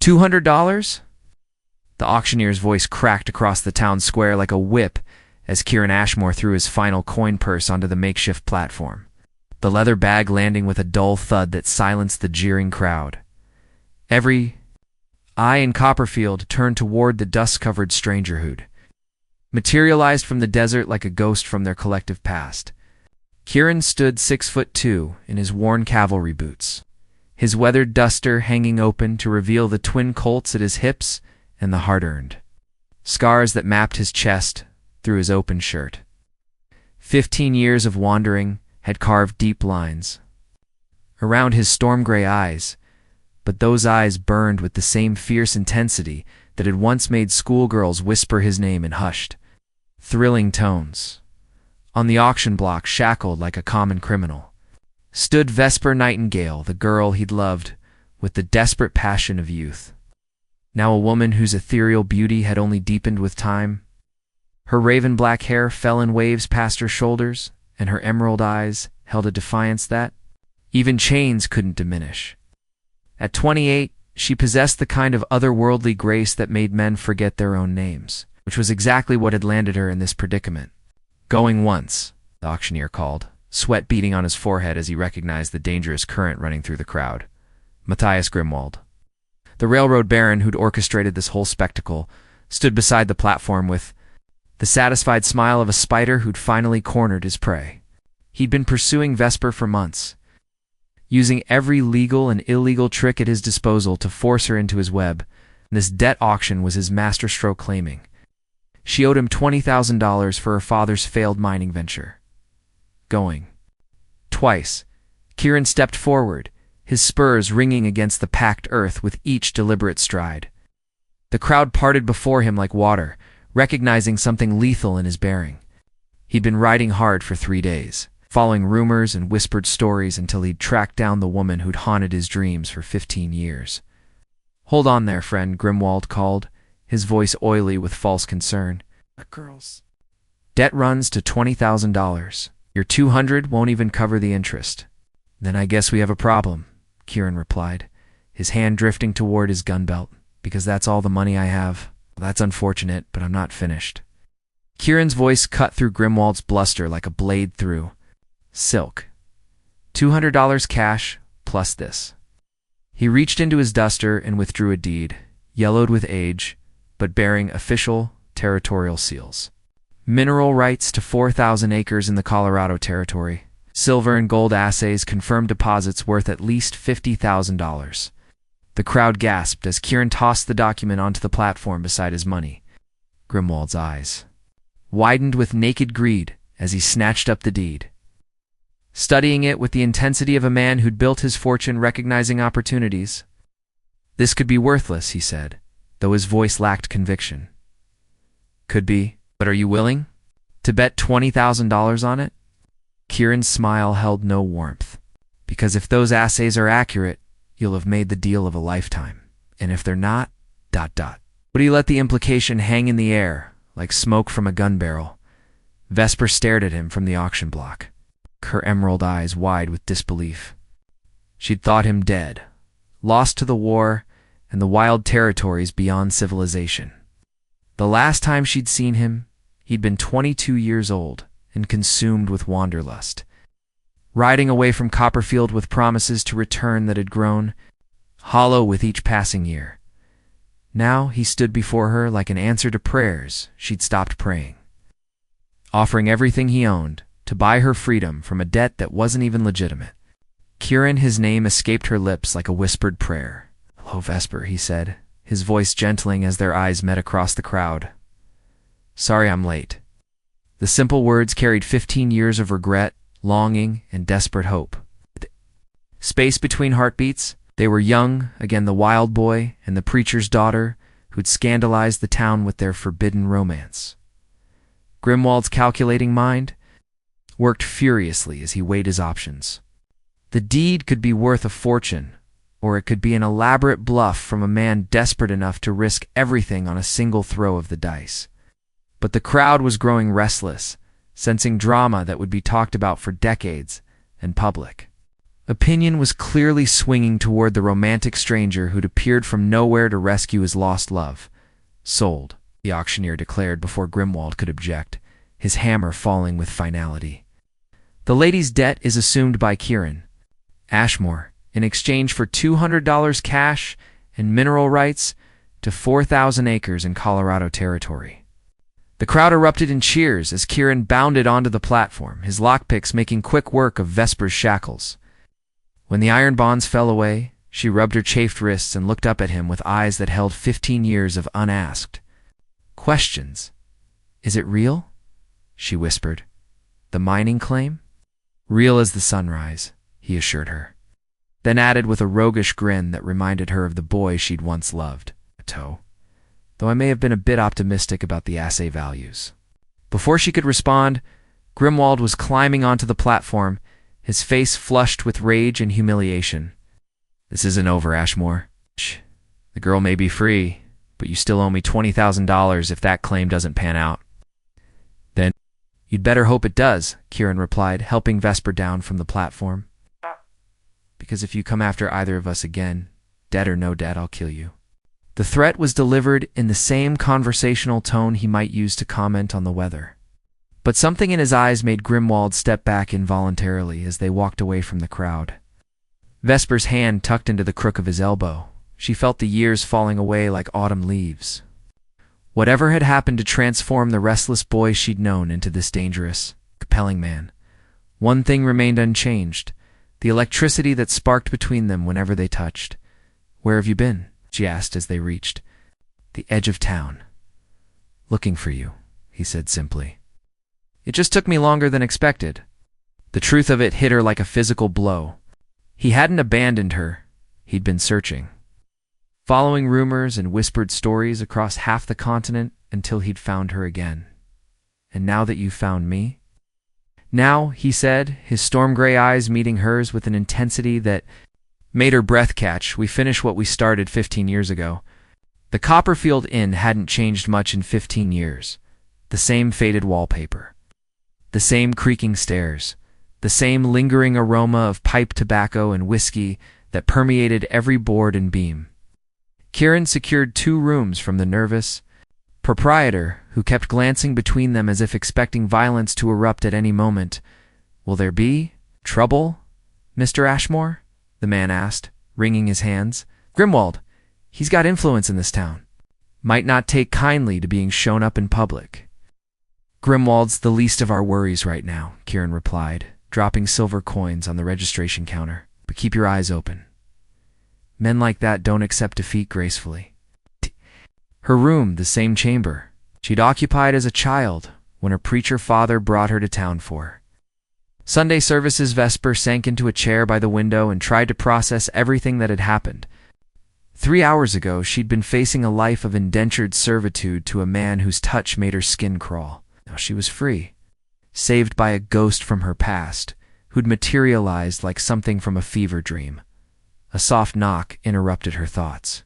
$200? The auctioneer's voice cracked across the town square like a whip as Kieran Ashmore threw his final coin purse onto the makeshift platform, the leather bag landing with a dull thud that silenced the jeering crowd. Every eye in Copperfield turned toward the dust-covered stranger who'd materialized from the desert like a ghost from their collective past. Kieran stood 6'2" in his worn cavalry boots, his weathered duster hanging open to reveal the twin Colts at his hips and the hard-earned scars that mapped his chest through his open shirt. 15 years of wandering had carved deep lines around his storm-gray eyes, but those eyes burned with the same fierce intensity that had once made schoolgirls whisper his name in hushed, thrilling tones. On the auction block, shackled like a common criminal, stood Vesper Nightingale, the girl he'd loved with the desperate passion of youth. Now a woman whose ethereal beauty had only deepened with time. Her raven-black hair fell in waves past her shoulders, and her emerald eyes held a defiance that even chains couldn't diminish. At 28, she possessed the kind of otherworldly grace that made men forget their own names, which was exactly what had landed her in this predicament. "Going once," the auctioneer called, sweat beading on his forehead as he recognized the dangerous current running through the crowd. Matthias Grimwald, the railroad baron who'd orchestrated this whole spectacle, stood beside the platform with the satisfied smile of a spider who'd finally cornered his prey. He'd been pursuing Vesper for months, using every legal and illegal trick at his disposal to force her into his web, and this debt auction was his masterstroke claiming. She owed him $20,000 for her father's failed mining venture. Going twice, Kieran stepped forward, his spurs ringing against the packed earth with each deliberate stride. The crowd parted before him like water, recognizing something lethal in his bearing. He'd been riding hard for 3 days, following rumors and whispered stories until he'd tracked down the woman who'd haunted his dreams for 15 years. "Hold on there, friend," Grimwald called, his voice oily with false concern. "A girl's debt runs to $20,000. Your $200 won't even cover the interest." "Then I guess we have a problem," Kieran replied, his hand drifting toward his gun belt. "Because that's all the money I have." "Well, that's unfortunate, but I'm not finished." Kieran's voice cut through Grimwald's bluster like a blade through silk. $200 cash, plus this." He reached into his duster and withdrew a deed, yellowed with age, but bearing official territorial seals. Mineral rights to 4,000 acres in the Colorado Territory. Silver and gold assays confirmed deposits worth at least $50,000. The crowd gasped as Kieran tossed the document onto the platform beside his money. Grimwald's eyes widened with naked greed as he snatched up the deed, studying it with the intensity of a man who'd built his fortune recognizing opportunities. "This could be worthless," he said, though his voice lacked conviction. "Could be, but are you willing to bet $20,000 on it?" Kieran's smile held no warmth. "Because if those assays are accurate, you'll have made the deal of a lifetime. And if they're not, ... But he let the implication hang in the air, like smoke from a gun barrel. Vesper stared at him from the auction block, her emerald eyes wide with disbelief. She'd thought him dead, lost to the war and the wild territories beyond civilization. The last time she'd seen him, he'd been 22 years old and consumed with wanderlust, riding away from Copperfield with promises to return that had grown hollow with each passing year. Now he stood before her like an answer to prayers she'd stopped praying, offering everything he owned to buy her freedom from a debt that wasn't even legitimate. Kieran, his name escaped her lips like a whispered prayer. "Hello, Vesper," he said, his voice gentling as their eyes met across the crowd. "Sorry I'm late." The simple words carried 15 years of regret, longing, and desperate hope. Space between heartbeats, they were young, again the wild boy and the preacher's daughter who'd scandalized the town with their forbidden romance. Grimwald's calculating mind worked furiously as he weighed his options. The deed could be worth a fortune, or it could be an elaborate bluff from a man desperate enough to risk everything on a single throw of the dice. But the crowd was growing restless, sensing drama that would be talked about for decades in public. Opinion was clearly swinging toward the romantic stranger who'd appeared from nowhere to rescue his lost love. Sold, the auctioneer declared before Grimwald could object, his hammer falling with finality. The lady's debt is assumed by Kieran Ashmore in exchange for $200 cash and mineral rights to 4,000 acres in Colorado territory. The crowd erupted in cheers as Kieran bounded onto the platform, his lockpicks making quick work of Vesper's shackles. When the iron bonds fell away, she rubbed her chafed wrists and looked up at him with eyes that held 15 years of unasked questions. "Is it real?" she whispered. "The mining claim?" "Real as the sunrise," he assured her, then added with a roguish grin that reminded her of the boy she'd once loved, a toe, though I may have been a bit optimistic about the assay values. Before she could respond, Grimwald was climbing onto the platform, his face flushed with rage and humiliation. "This isn't over, Ashmore. Shh. The girl may be free, but you still owe me $20,000 if that claim doesn't pan out." "Then you'd better hope it does," Kieran replied, helping Vesper down from the platform. "Because if you come after either of us again, debt or no debt, I'll kill you." The threat was delivered in the same conversational tone he might use to comment on the weather. But something in his eyes made Grimwald step back involuntarily as they walked away from the crowd. Vesper's hand tucked into the crook of his elbow. She felt the years falling away like autumn leaves. Whatever had happened to transform the restless boy she'd known into this dangerous, compelling man, one thing remained unchanged, the electricity that sparked between them whenever they touched. "Where have you been?" she asked as they reached the edge of town. "Looking for you," he said simply. "It just took me longer than expected." The truth of it hit her like a physical blow. He hadn't abandoned her. He'd been searching, following rumors and whispered stories across half the continent until he'd found her again. "And now that you've found me?" "Now," he said, his storm-gray eyes meeting hers with an intensity that made her breath catch, "we finish what we started 15 years ago." The Copperfield Inn hadn't changed much in 15 years. The same faded wallpaper, the same creaking stairs, the same lingering aroma of pipe tobacco and whiskey that permeated every board and beam. Kieran secured 2 rooms from the nervous proprietor, who kept glancing between them as if expecting violence to erupt at any moment. "Will there be trouble, Mr. Ashmore?" the man asked, wringing his hands. "Grimwald, he's got influence in this town. Might not take kindly to being shown up in public." "Grimwald's the least of our worries right now," Kieran replied, dropping silver coins on the registration counter. "But keep your eyes open. Men like that don't accept defeat gracefully." Her room, the same chamber she'd occupied as a child when her preacher father brought her to town for her. Sunday services. Vesper sank into a chair by the window and tried to process everything that had happened. 3 hours ago, she'd been facing a life of indentured servitude to a man whose touch made her skin crawl. Now she was free, saved by a ghost from her past, who'd materialized like something from a fever dream. A soft knock interrupted her thoughts.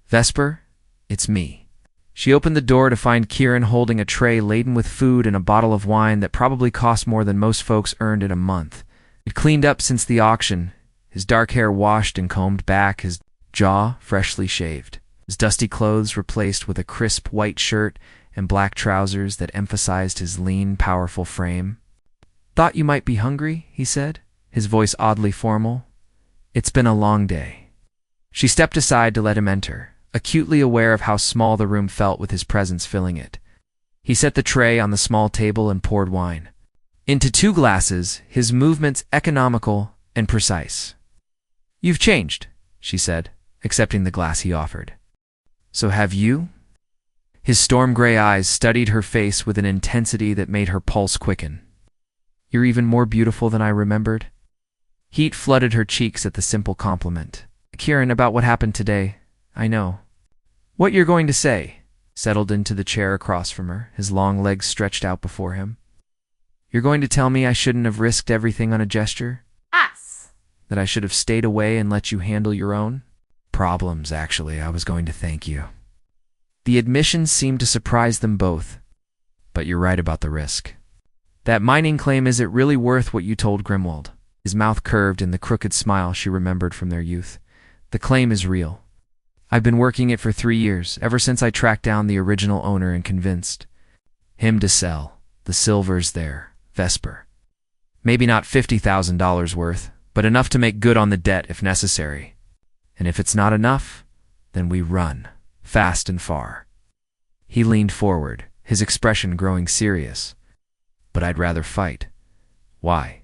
"Vesper, it's me." She opened the door to find Kieran holding a tray laden with food and a bottle of wine that probably cost more than most folks earned in a month. He'd cleaned up since the auction, his dark hair washed and combed back, his jaw freshly shaved, his dusty clothes replaced with a crisp white shirt and black trousers that emphasized his lean, powerful frame. "Thought you might be hungry," he said, his voice oddly formal. "It's been a long day." She stepped aside to let him enter, acutely aware of how small the room felt with his presence filling it. He set the tray on the small table and poured wine into 2 glasses, his movements economical and precise. "You've changed," she said, accepting the glass he offered. "So have you?" His storm-gray eyes studied her face with an intensity that made her pulse quicken. "You're even more beautiful than I remembered." Heat flooded her cheeks at the simple compliment. "Kieran, about what happened today, I know." "What you're going to say," settled into the chair across from her, his long legs stretched out before him. "You're going to tell me I shouldn't have risked everything on a gesture? Us. That I should have stayed away and let you handle your own problems, actually. I was going to thank you." The admission seemed to surprise them both. "But you're right about the risk. That mining claim, is it really worth what you told Grimwald?" His mouth curved in the crooked smile she remembered from their youth. The claim is real. I've been working it for 3 years, ever since I tracked down the original owner and convinced him to sell. The silver's there, Vesper. Maybe not $50,000 worth, but enough to make good on the debt if necessary. And if it's not enough, then we run, fast and far. He leaned forward, his expression growing serious. But I'd rather fight. Why?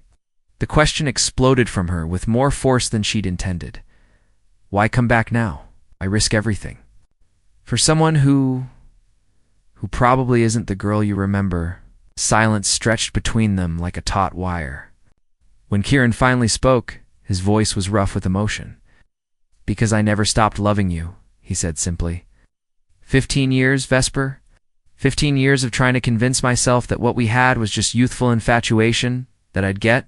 The question exploded from her with more force than she'd intended. Why come back now? I risk everything. For someone who probably isn't the girl you remember. Silence stretched between them like a taut wire. When Kieran finally spoke, his voice was rough with emotion. Because I never stopped loving you, he said simply. 15 years, Vesper? 15 years of trying to convince myself that what we had was just youthful infatuation, that I'd get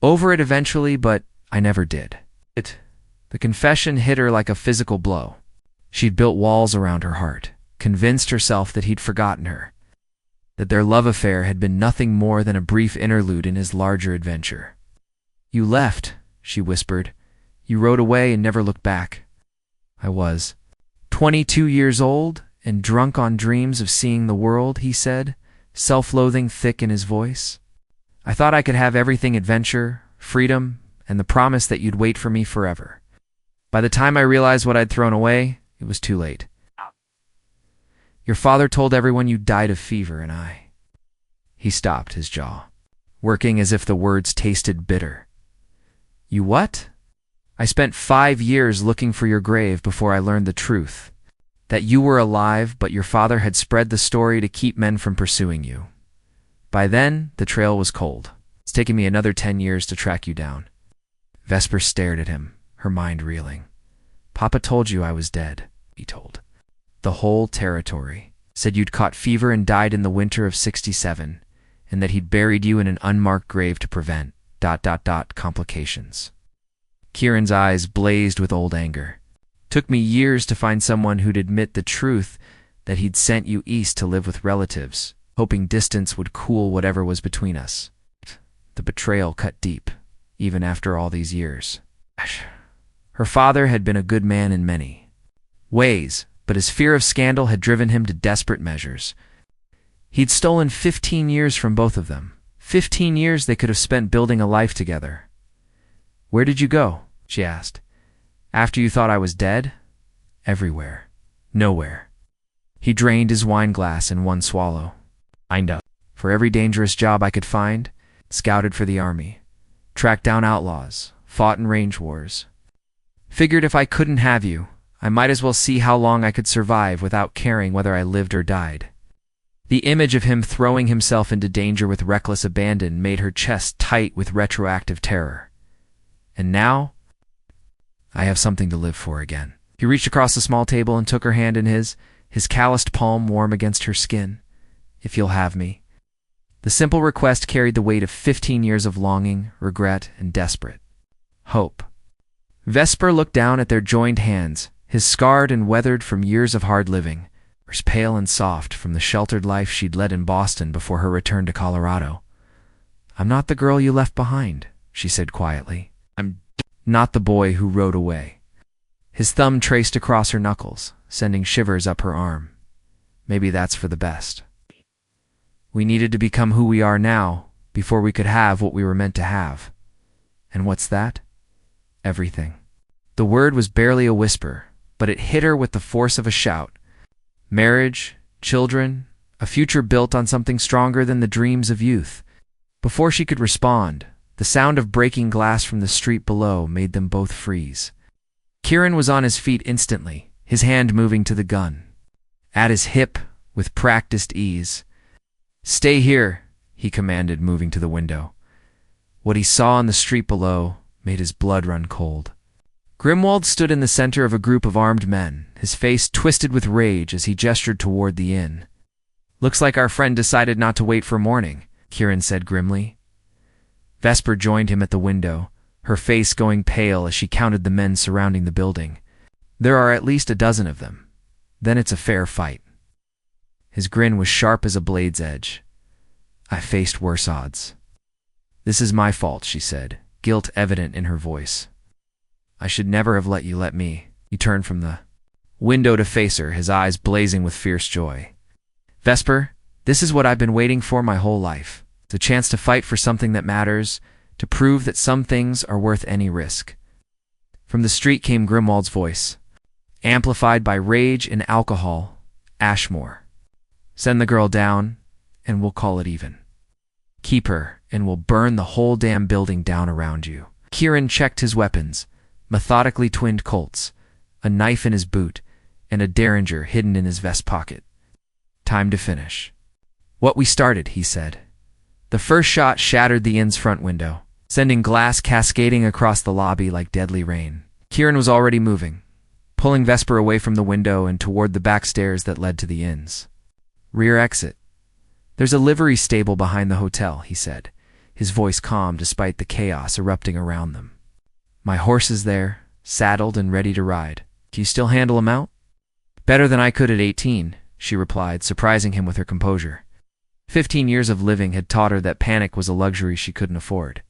over it eventually, but I never did. The confession hit her like a physical blow. She'd built walls around her heart, convinced herself that he'd forgotten her, that their love affair had been nothing more than a brief interlude in his larger adventure. You left, she whispered. You rode away and never looked back. I was 22 years old and drunk on dreams of seeing the world, he said, self-loathing thick in his voice. I thought I could have everything: adventure, freedom, and the promise that you'd wait for me forever. By the time I realized what I'd thrown away, it was too late. Your father told everyone you died of fever, and I... He stopped, his jaw working as if the words tasted bitter. You what? I spent 5 years looking for your grave before I learned the truth. That you were alive, but your father had spread the story to keep men from pursuing you. By then, the trail was cold. It's taken me another 10 years to track you down. Vesper stared at him, her mind reeling. Papa told you I was dead, he told. The whole territory. Said you'd caught fever and died in the winter of '67, and that he'd buried you in an unmarked grave to prevent ... complications. Kieran's eyes blazed with old anger. Took me years to find someone who'd admit the truth, that he'd sent you east to live with relatives, hoping distance would cool whatever was between us. The betrayal cut deep, even after all these years. Her father had been a good man in many ways, but his fear of scandal had driven him to desperate measures. He'd stolen 15 years from both of them. 15 years they could have spent building a life together. Where did you go? She asked. After you thought I was dead? Everywhere. Nowhere. He drained his wine glass in one swallow. I know. For every dangerous job I could find, scouted for the army, tracked down outlaws, fought in range wars. Figured if I couldn't have you, I might as well see how long I could survive without caring whether I lived or died. The image of him throwing himself into danger with reckless abandon made her chest tight with retroactive terror. And now, I have something to live for again. He reached across the small table and took her hand in his calloused palm warm against her skin. If you'll have me. The simple request carried the weight of 15 years of longing, regret, and desperate hope. Vesper looked down at their joined hands, his scarred and weathered from years of hard living, hers pale and soft from the sheltered life she'd led in Boston before her return to Colorado. I'm not the girl you left behind, she said quietly. I'm not the boy who rode away. His thumb traced across her knuckles, sending shivers up her arm. Maybe that's for the best. We needed to become who we are now before we could have what we were meant to have. And what's that? Everything. The word was barely a whisper, but it hit her with the force of a shout. Marriage, children, a future built on something stronger than the dreams of youth. Before she could respond, the sound of breaking glass from the street below made them both freeze. Kieran was on his feet instantly, his hand moving to the gun. At his hip, with practiced ease. Stay here, he commanded, moving to the window. What he saw on the street below made his blood run cold. Grimwald stood in the center of a group of armed men, his face twisted with rage as he gestured toward the inn. Looks like our friend decided not to wait for morning, Kieran said grimly. Vesper joined him at the window, her face going pale as she counted the men surrounding the building. There are at least a dozen of them. Then it's a fair fight. His grin was sharp as a blade's edge. I faced worse odds. This is my fault, she said, guilt evident in her voice. I should never have let you let me. He turned from the window to face her, his eyes blazing with fierce joy. Vesper, this is what I've been waiting for my whole life. It's a chance to fight for something that matters, to prove that some things are worth any risk. From the street came Grimwald's voice, amplified by rage and alcohol. Ashmore. Send the girl down, and we'll call it even. Keep her, and we'll burn the whole damn building down around you. Kieran checked his weapons, methodically twinned Colts, a knife in his boot, and a derringer hidden in his vest pocket. Time to finish. What we started, he said. The first shot shattered the inn's front window, sending glass cascading across the lobby like deadly rain. Kieran was already moving, pulling Vesper away from the window and toward the back stairs that led to the inn's rear exit. There's a livery stable behind the hotel, he said, his voice calm despite the chaos erupting around them. My horse is there, saddled and ready to ride. Can you still handle him out? Better than I could at 18, she replied, surprising him with her composure. 15 years of living had taught her that panic was a luxury she couldn't afford.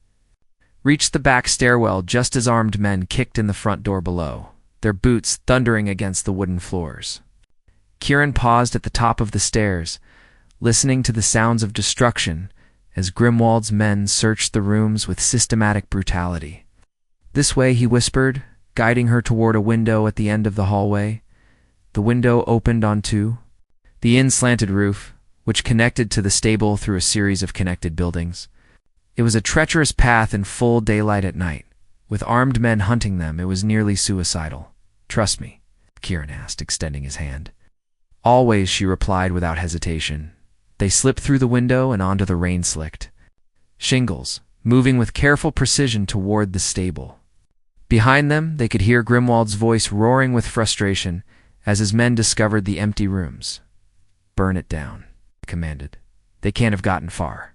Reached the back stairwell just as armed men kicked in the front door below, their boots thundering against the wooden floors. Kieran paused at the top of the stairs, listening to the sounds of destruction as Grimwald's men searched the rooms with systematic brutality. This way, he whispered, guiding her toward a window at the end of the hallway. The window opened onto the inn's slanted roof, which connected to the stable through a series of connected buildings. It was a treacherous path in full daylight at night. With armed men hunting them, it was nearly suicidal. Trust me, Kieran asked, extending his hand. Always, she replied without hesitation. They slipped through the window and onto the rain-slicked shingles, moving with careful precision toward the stable. Behind them, they could hear Grimwald's voice roaring with frustration as his men discovered the empty rooms. Burn it down, he commanded. They can't have gotten far.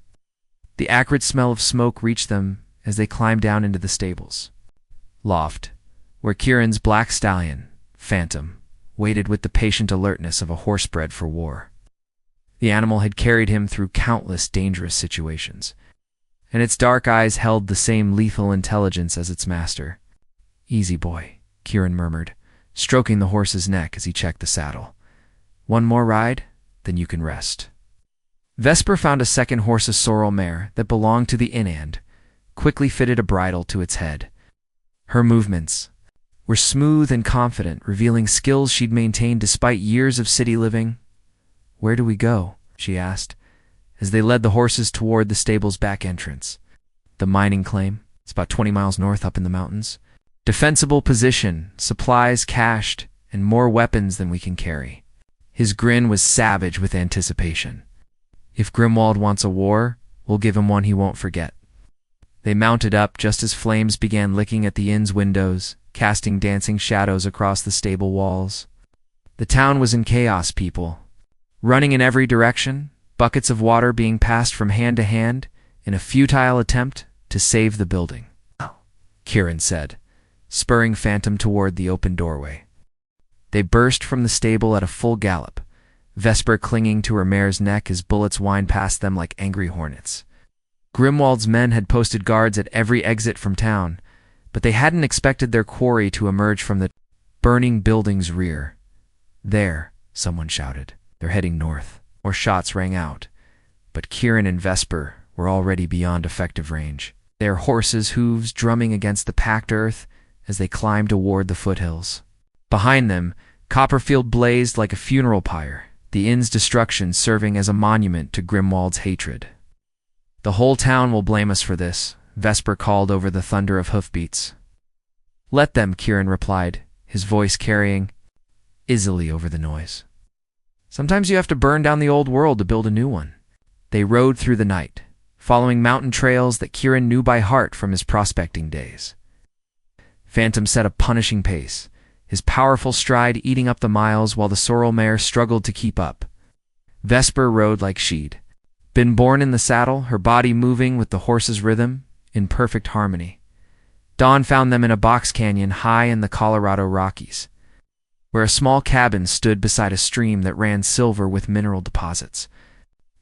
The acrid smell of smoke reached them as they climbed down into the stables loft, where Kieran's black stallion, Phantom, waited with the patient alertness of a horse bred for war. The animal had carried him through countless dangerous situations, and its dark eyes held the same lethal intelligence as its master. Easy, boy, Kieran murmured, stroking the horse's neck as he checked the saddle. One more ride, then you can rest. Vesper found a second horse's sorrel mare that belonged to the inn and quickly fitted a bridle to its head. Her movements were smooth and confident, revealing skills she'd maintained despite years of city living. Where do we go? She asked, as they led the horses toward the stable's back entrance. The mining claim. It's about 20 miles north up in the mountains. Defensible position, supplies cached, and more weapons than we can carry. His grin was savage with anticipation. If Grimwald wants a war, we'll give him one he won't forget. They mounted up just as flames began licking at the inn's windows, casting dancing shadows across the stable walls. The town was in chaos, people. Running in every direction, buckets of water being passed from hand to hand in a futile attempt to save the building. Kieran said, spurring Phantom toward the open doorway. They burst from the stable at a full gallop, Vesper clinging to her mare's neck as bullets whined past them like angry hornets. Grimwald's men had posted guards at every exit from town, but they hadn't expected their quarry to emerge from the burning building's rear. There, someone shouted. They're heading north. More shots rang out, but Kieran and Vesper were already beyond effective range, their horses' hooves drumming against the packed earth as they climbed toward the foothills. Behind them, Copperfield blazed like a funeral pyre, the inn's destruction serving as a monument to Grimwald's hatred. The whole town will blame us for this, Vesper called over the thunder of hoofbeats. Let them, Kieran replied, his voice carrying easily over the noise. Sometimes you have to burn down the old world to build a new one. They rode through the night, following mountain trails that Kieran knew by heart from his prospecting days. Phantom set a punishing pace, his powerful stride eating up the miles while the sorrel mare struggled to keep up. Vesper rode like she'd been born in the saddle, her body moving with the horse's rhythm in perfect harmony. Dawn found them in a box canyon high in the Colorado Rockies, where a small cabin stood beside a stream that ran silver with mineral deposits.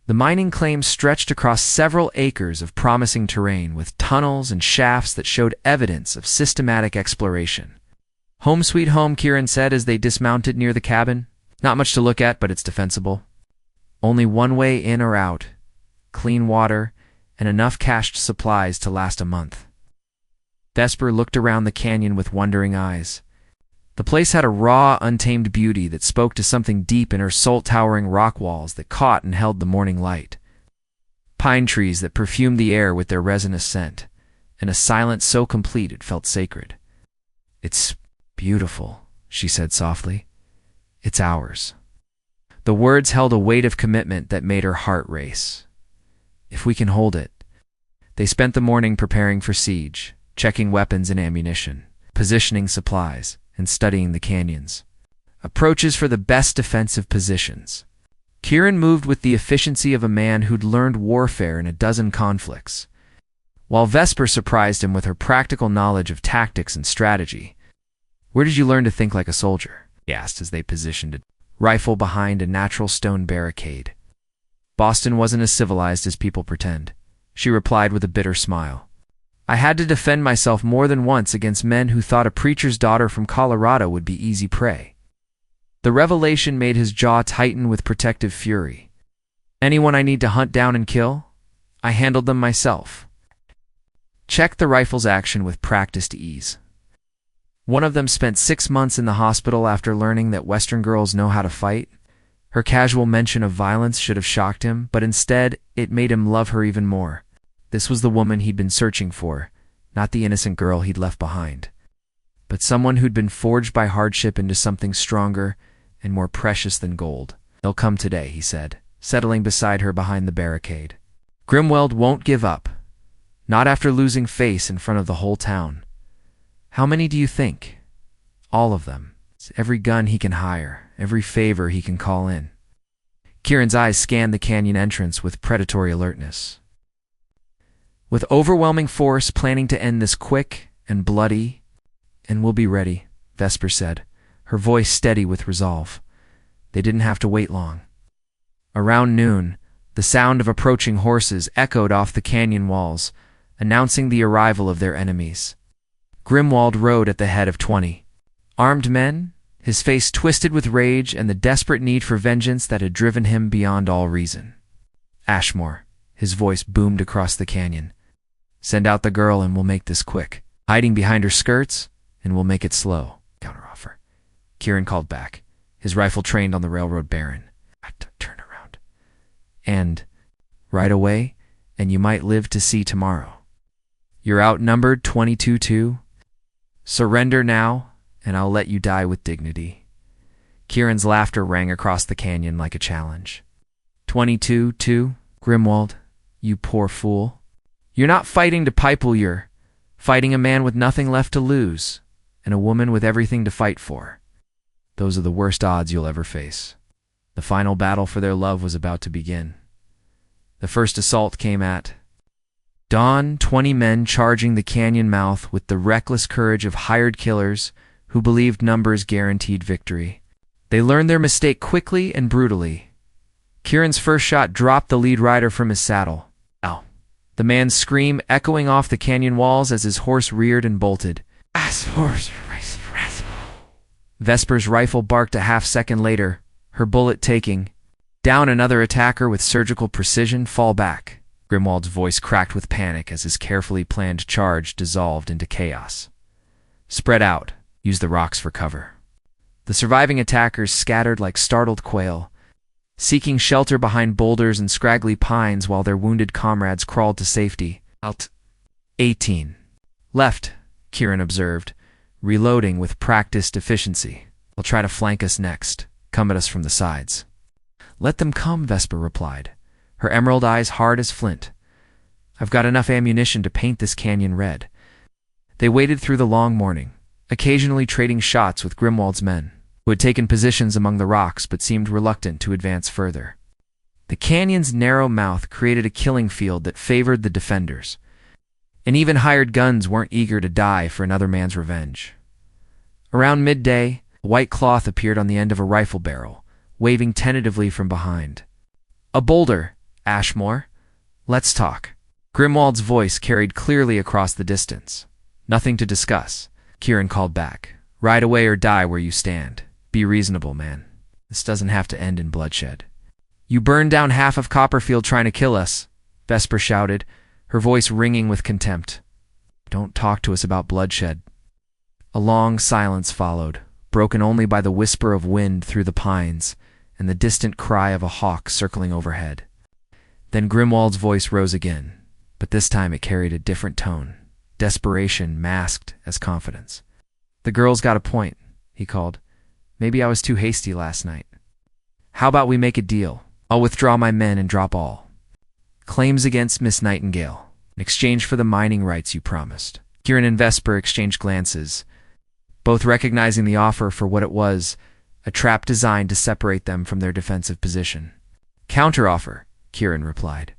The mining claims stretched across several acres of promising terrain with tunnels and shafts that showed evidence of systematic exploration. "Home sweet home," Kieran said as they dismounted near the cabin. "Not much to look at, but it's defensible. Only one way in or out, clean water, and enough cached supplies to last a month." Vesper looked around the canyon with wondering eyes. The place had a raw, untamed beauty that spoke to something deep in her soul-towering rock walls that caught and held the morning light. Pine trees that perfumed the air with their resinous scent, and a silence so complete it felt sacred. "It's beautiful," she said softly. "It's ours." The words held a weight of commitment that made her heart race. If we can hold it. They spent the morning preparing for siege, checking weapons and ammunition, positioning supplies, and studying the canyons. Approaches for the best defensive positions. Kieran moved with the efficiency of a man who'd learned warfare in a dozen conflicts, while Vesper surprised him with her practical knowledge of tactics and strategy. "Where did you learn to think like a soldier?" he asked as they positioned a rifle behind a natural stone barricade. "Boston wasn't as civilized as people pretend," she replied with a bitter smile. "I had to defend myself more than once against men who thought a preacher's daughter from Colorado would be easy prey." The revelation made his jaw tighten with protective fury. "Anyone I need to hunt down and kill? I handled them myself." Checked the rifle's action with practiced ease. One of them spent 6 months in the hospital after learning that Western girls know how to fight. Her casual mention of violence should have shocked him, but instead it made him love her even more. This was the woman he'd been searching for, not the innocent girl he'd left behind, but someone who'd been forged by hardship into something stronger and more precious than gold. "They'll come today," he said, settling beside her behind the barricade. "Grimwald won't give up, not after losing face in front of the whole town." "How many do you think?" "All of them. It's every gun he can hire, every favor he can call in." Kieran's eyes scanned the canyon entrance with predatory alertness. "With overwhelming force, planning to end this quick and bloody, and we'll be ready," Vesper said, her voice steady with resolve. They didn't have to wait long. Around noon, the sound of approaching horses echoed off the canyon walls, announcing the arrival of their enemies. Grimwald rode at the head of 20 armed men, his face twisted with rage and the desperate need for vengeance that had driven him beyond all reason. "Ashmore," his voice boomed across the canyon. "Send out the girl and we'll make this quick. Hiding behind her skirts, and we'll make it slow." Counteroffer. Kieran called back, his rifle trained on the railroad baron. "Turn around. And right away, and you might live to see tomorrow. You're outnumbered 22-2. Surrender now, and I'll let you die with dignity." Kieran's laughter rang across the canyon like a challenge. 22-2, Grimwald, you poor fool. You're not fighting to people, you're fighting a man with nothing left to lose, and a woman with everything to fight for. Those are the worst odds you'll ever face. The final battle for their love was about to begin. The first assault came at dawn, 20 men charging the canyon mouth with the reckless courage of hired killers who believed numbers guaranteed victory. They learned their mistake quickly and brutally. Kieran's first shot dropped the lead rider from his saddle. Ow. The man's scream echoing off the canyon walls as his horse reared and bolted. Vesper's rifle barked a half-second later, her bullet taking down another attacker with surgical precision. "Fall back." Grimwald's voice cracked with panic as his carefully planned charge dissolved into chaos. "Spread out. Use the rocks for cover." The surviving attackers scattered like startled quail, seeking shelter behind boulders and scraggly pines while their wounded comrades crawled to safety. 18. Left, Kieran observed, reloading with practiced efficiency. "They'll try to flank us next, come at us from the sides." "Let them come," Vesper replied, her emerald eyes hard as flint. "I've got enough ammunition to paint this canyon red." They waited through the long morning, occasionally trading shots with Grimwald's men, who had taken positions among the rocks but seemed reluctant to advance further. The canyon's narrow mouth created a killing field that favored the defenders, and even hired guns weren't eager to die for another man's revenge. Around midday, a white cloth appeared on the end of a rifle barrel, waving tentatively from behind. "A boulder," Ashmore, let's talk. Grimwald's voice carried clearly across the distance. Nothing to discuss, Kieran called back. Ride away or die where you stand. Be reasonable, man. This doesn't have to end in bloodshed. You burned down half of Copperfield trying to kill us, Vesper shouted, her voice ringing with contempt. Don't talk to us about bloodshed. A long silence followed, broken only by the whisper of wind through the pines and the distant cry of a hawk circling overhead. Then Grimwald's voice rose again, but this time it carried a different tone, desperation masked as confidence. The girl's got a point, he called. Maybe I was too hasty last night. How about we make a deal? I'll withdraw my men and drop all claims against Miss Nightingale, in exchange for the mining rights you promised. Kieran and Vesper exchanged glances, both recognizing the offer for what it was, a trap designed to separate them from their defensive position. Counteroffer, Kieran replied.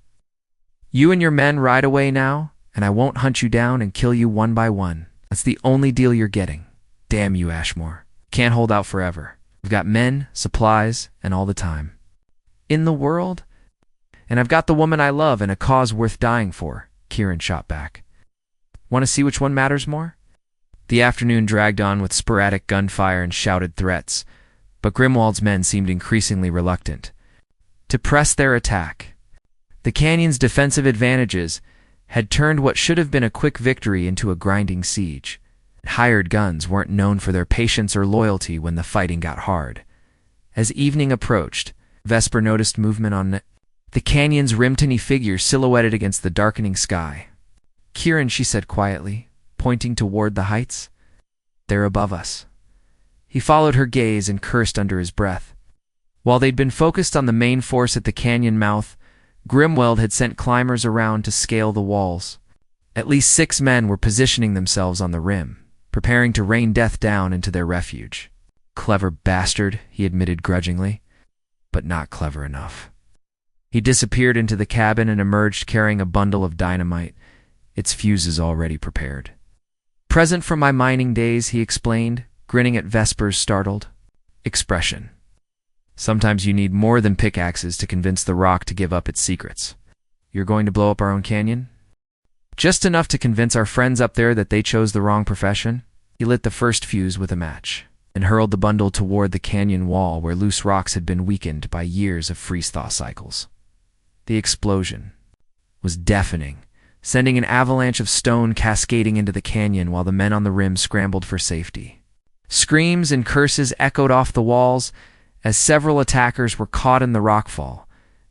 You and your men ride away now, and I won't hunt you down and kill you one by one. That's the only deal you're getting. Damn you, Ashmore. Can't hold out forever. We've got men, supplies, and all the time in the world. And I've got the woman I love and a cause worth dying for, Kieran shot back. Want to see which one matters more? The afternoon dragged on with sporadic gunfire and shouted threats, but Grimwald's men seemed increasingly reluctant to press their attack. The canyon's defensive advantages had turned what should have been a quick victory into a grinding siege. Hired guns weren't known for their patience or loyalty when the fighting got hard. As evening approached, Vesper noticed movement on the canyon's rim, tiny figures silhouetted against the darkening sky. Kieran, she said quietly, pointing toward the heights. They're above us. He followed her gaze and cursed under his breath. While they'd been focused on the main force at the canyon mouth, Grimwald had sent climbers around to scale the walls. At least 6 men were positioning themselves on the rim, preparing to rain death down into their refuge. Clever bastard, he admitted grudgingly, but not clever enough. He disappeared into the cabin and emerged carrying a bundle of dynamite, its fuses already prepared. Present from my mining days, he explained, grinning at Vesper's startled expression. Sometimes you need more than pickaxes to convince the rock to give up its secrets. You're going to blow up our own canyon? Just enough to convince our friends up there that they chose the wrong profession? He lit the first fuse with a match and hurled the bundle toward the canyon wall where loose rocks had been weakened by years of freeze-thaw cycles. The explosion was deafening, sending an avalanche of stone cascading into the canyon while the men on the rim scrambled for safety. Screams and curses echoed off the walls as several attackers were caught in the rockfall,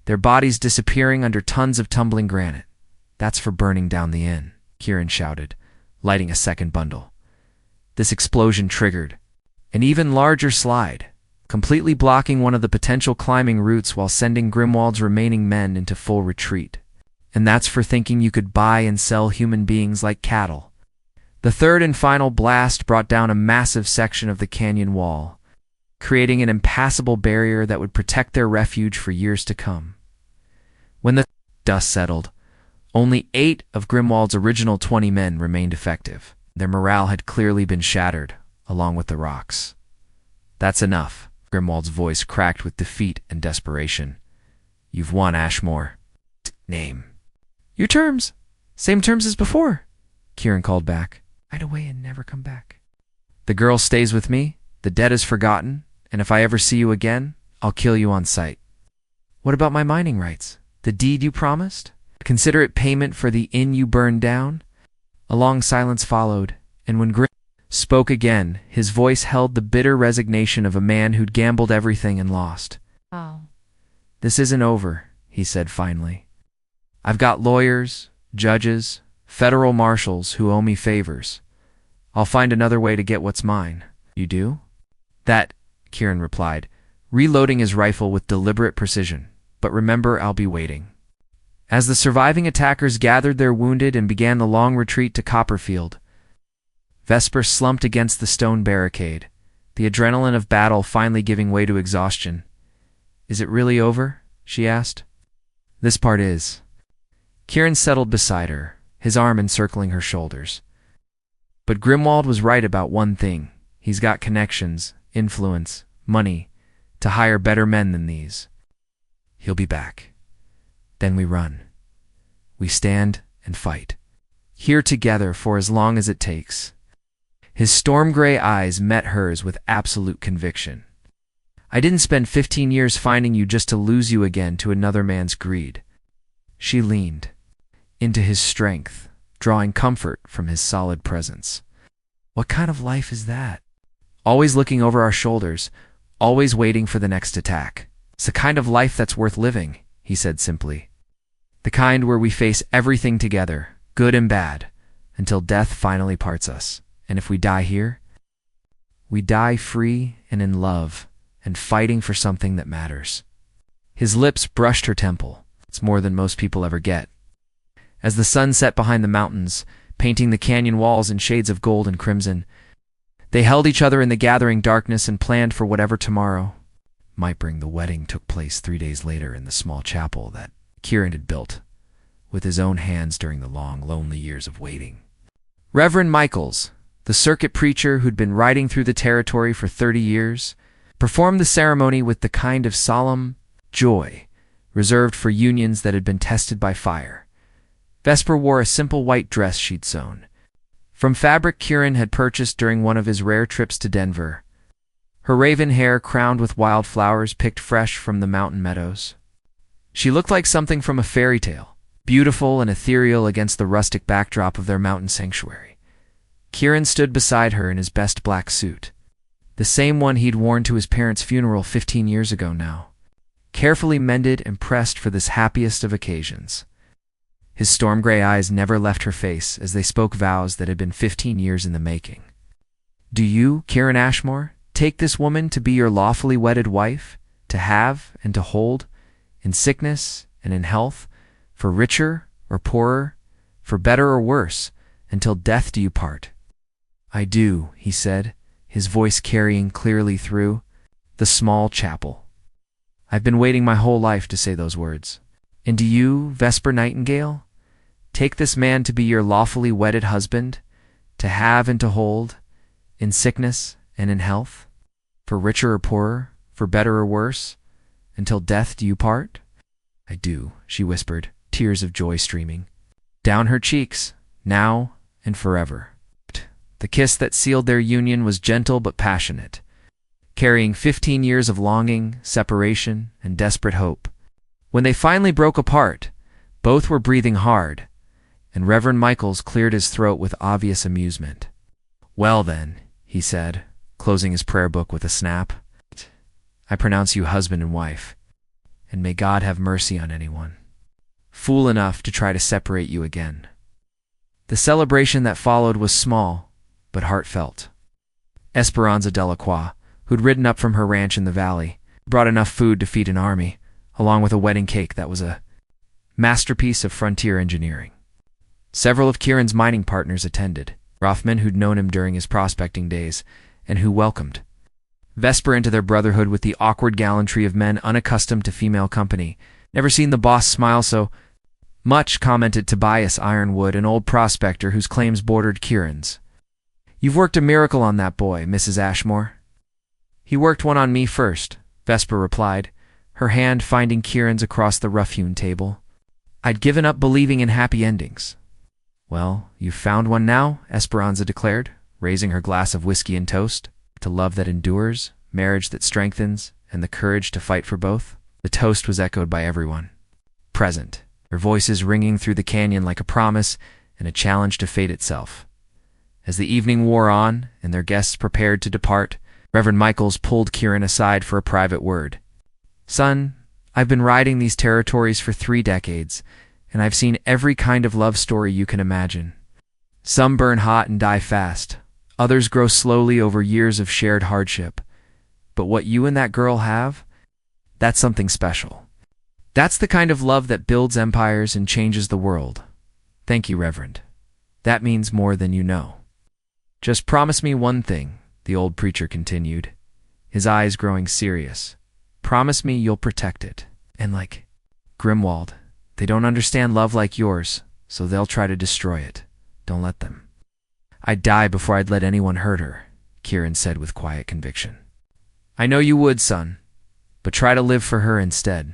their bodies disappearing under tons of tumbling granite. That's for burning down the inn, Kieran shouted, lighting a second bundle. This explosion triggered an even larger slide, completely blocking one of the potential climbing routes while sending Grimwald's remaining men into full retreat. And that's for thinking you could buy and sell human beings like cattle. The third and final blast brought down a massive section of the canyon wall, creating an impassable barrier that would protect their refuge for years to come. When the dust settled, only 8 of Grimwald's original 20 men remained effective. Their morale had clearly been shattered, along with the rocks. That's enough, Grimwald's voice cracked with defeat and desperation. You've won, Ashmore. Name. Your terms. Same terms as before, Kieran called back. Ride away and never come back. The girl stays with me, the debt is forgotten, and if I ever see you again, I'll kill you on sight. What about my mining rights? The deed you promised? Consider it payment for the inn you burned down? A long silence followed, and when Grim spoke again, his voice held the bitter resignation of a man who'd gambled everything and lost. Oh. This isn't over, he said finally. I've got lawyers, judges, federal marshals who owe me favors. I'll find another way to get what's mine. You do? That, Kieran replied, reloading his rifle with deliberate precision. But remember, I'll be waiting. As the surviving attackers gathered their wounded and began the long retreat to Copperfield, Vesper slumped against the stone barricade, the adrenaline of battle finally giving way to exhaustion. Is it really over? She asked. This part is. Kieran settled beside her, his arm encircling her shoulders. But Grimwald was right about one thing. He's got connections, influence, money, to hire better men than these. He'll be back. Then we run. We stand and fight. Here together for as long as it takes. His storm-gray eyes met hers with absolute conviction. I didn't spend 15 years finding you just to lose you again to another man's greed. She leaned into his strength, drawing comfort from his solid presence. What kind of life is that? Always looking over our shoulders, always waiting for the next attack. It's the kind of life that's worth living, he said simply. The kind where we face everything together, good and bad, until death finally parts us. And if we die here, we die free and in love, and fighting for something that matters. His lips brushed her temple. It's more than most people ever get. As the sun set behind the mountains, painting the canyon walls in shades of gold and crimson, they held each other in the gathering darkness and planned for whatever tomorrow might bring. The wedding took place 3 days later in the small chapel that Kieran had built with his own hands during the long, lonely years of waiting. Reverend Michaels, the circuit preacher who'd been riding through the territory for 30 years, performed the ceremony with the kind of solemn joy reserved for unions that had been tested by fire. Vesper wore a simple white dress she'd sewn from fabric Kieran had purchased during one of his rare trips to Denver, her raven hair crowned with wildflowers picked fresh from the mountain meadows. She looked like something from a fairy tale, beautiful and ethereal against the rustic backdrop of their mountain sanctuary. Kieran stood beside her in his best black suit, the same one he'd worn to his parents' funeral 15 years ago now, carefully mended and pressed for this happiest of occasions. His storm-gray eyes never left her face as they spoke vows that had been 15 years in the making. Do you, Kieran Ashmore, take this woman to be your lawfully wedded wife, to have and to hold, in sickness and in health, for richer or poorer, for better or worse, until death do you part? I do, he said, his voice carrying clearly through the small chapel. I've been waiting my whole life to say those words. And do you, Vesper Nightingale, take this man to be your lawfully wedded husband, to have and to hold, in sickness and in health, for richer or poorer, for better or worse, until death do you part? I do, she whispered, tears of joy streaming down her cheeks, now and forever. The kiss that sealed their union was gentle but passionate, carrying 15 years of longing, separation, and desperate hope. When they finally broke apart, both were breathing hard, and Reverend Michaels cleared his throat with obvious amusement. Well then, he said, closing his prayer book with a snap, I pronounce you husband and wife, and may God have mercy on anyone fool enough to try to separate you again. The celebration that followed was small, but heartfelt. Esperanza Delacroix, who'd ridden up from her ranch in the valley, brought enough food to feed an army, along with a wedding cake that was a masterpiece of frontier engineering. Several of Kieran's mining partners attended, roughmen who'd known him during his prospecting days, and who welcomed Vesper into their brotherhood with the awkward gallantry of men unaccustomed to female company. Never seen the boss smile so much, commented Tobias Ironwood, an old prospector whose claims bordered Kieran's. You've worked a miracle on that boy, Mrs. Ashmore. He worked one on me first, Vesper replied, her hand finding Kieran's across the rough-hewn table. I'd given up believing in happy endings. Well, you've found one now, Esperanza declared, raising her glass of whiskey and toast. To love that endures, marriage that strengthens, and the courage to fight for both. The toast was echoed by everyone present, their voices ringing through the canyon like a promise and a challenge to fate itself. As the evening wore on and their guests prepared to depart, Reverend Michaels pulled Kieran aside for a private word. Son, I've been riding these territories for 3 decades, and I've seen every kind of love story you can imagine. Some burn hot and die fast. Others grow slowly over years of shared hardship. But what you and that girl have, that's something special. That's the kind of love that builds empires and changes the world. Thank you, Reverend. That means more than you know. Just promise me one thing, the old preacher continued, his eyes growing serious. Promise me you'll protect it. And like Grimwald, they don't understand love like yours, so they'll try to destroy it. Don't let them. I'd die before I'd let anyone hurt her, Kieran said with quiet conviction. I know you would, son, but try to live for her instead.